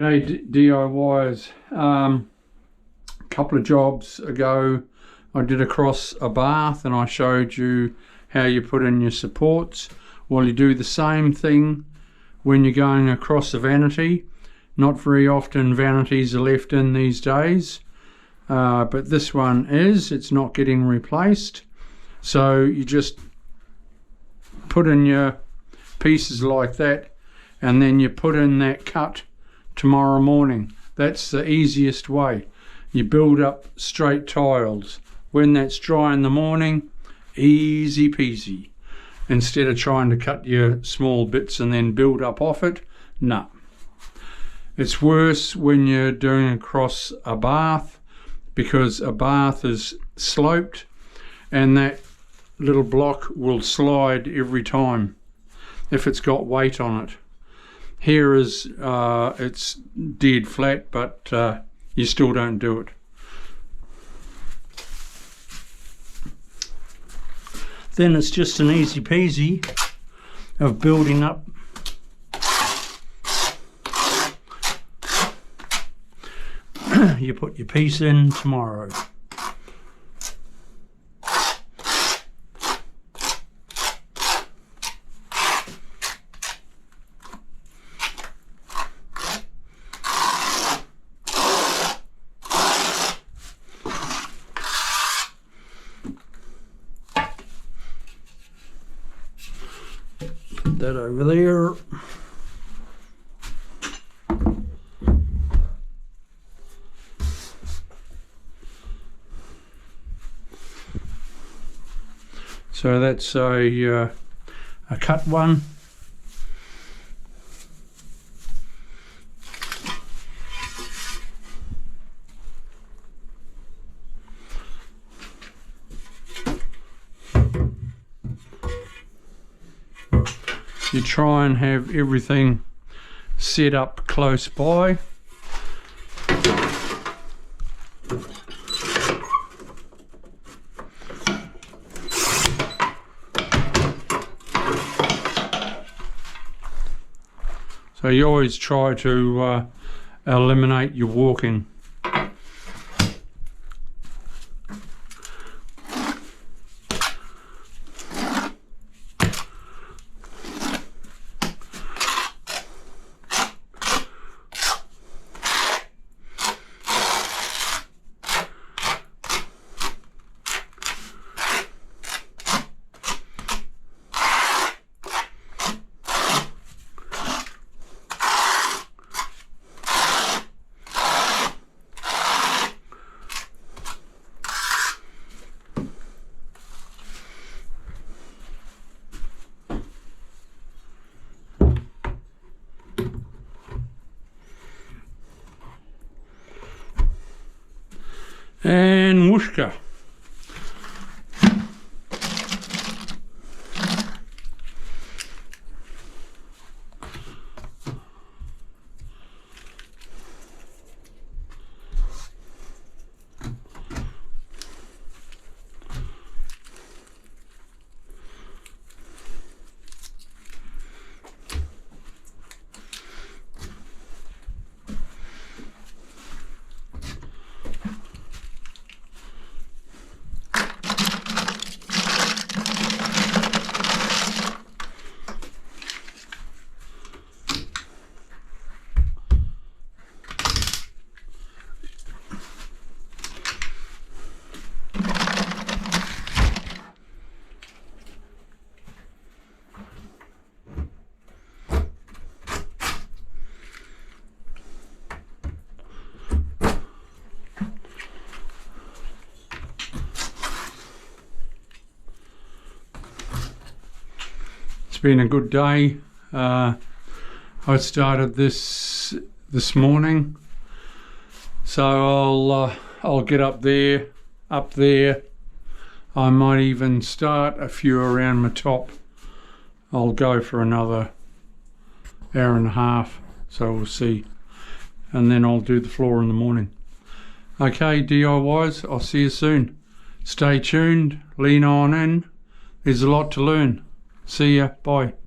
Hey DIYers, a couple of jobs ago I did across a bath and I showed you how you put in your supports. Well, you do the same thing when you're going across a vanity. Not very often vanities are left in these days, but this one is. It's not getting replaced. So you just put in your pieces like that and then you put in that cut tomorrow morning. That's the easiest way. You build up straight tiles. When that's dry in the morning, easy peasy. Instead of trying to cut your small bits and then build up off it, no. It's worse when you're doing across a bath, because a bath is sloped and that little block will slide every time if it's got weight on it. Here is it's dead flat, but you still don't do it. Then it's just an easy peasy of building up. You put your piece in tomorrow. Put that over there. So that's a cut one. You try and have everything set up close by. So you always try to eliminate your walking. And whooshka. It's been a good day. I started this morning, so I'll get up there. I might even start a few around my top. I'll go for another hour and a half, so we'll see, and then I'll do the floor in the morning. Okay, DIYs, I'll see you soon. Stay tuned, lean on in. There's a lot to learn. See ya, bye.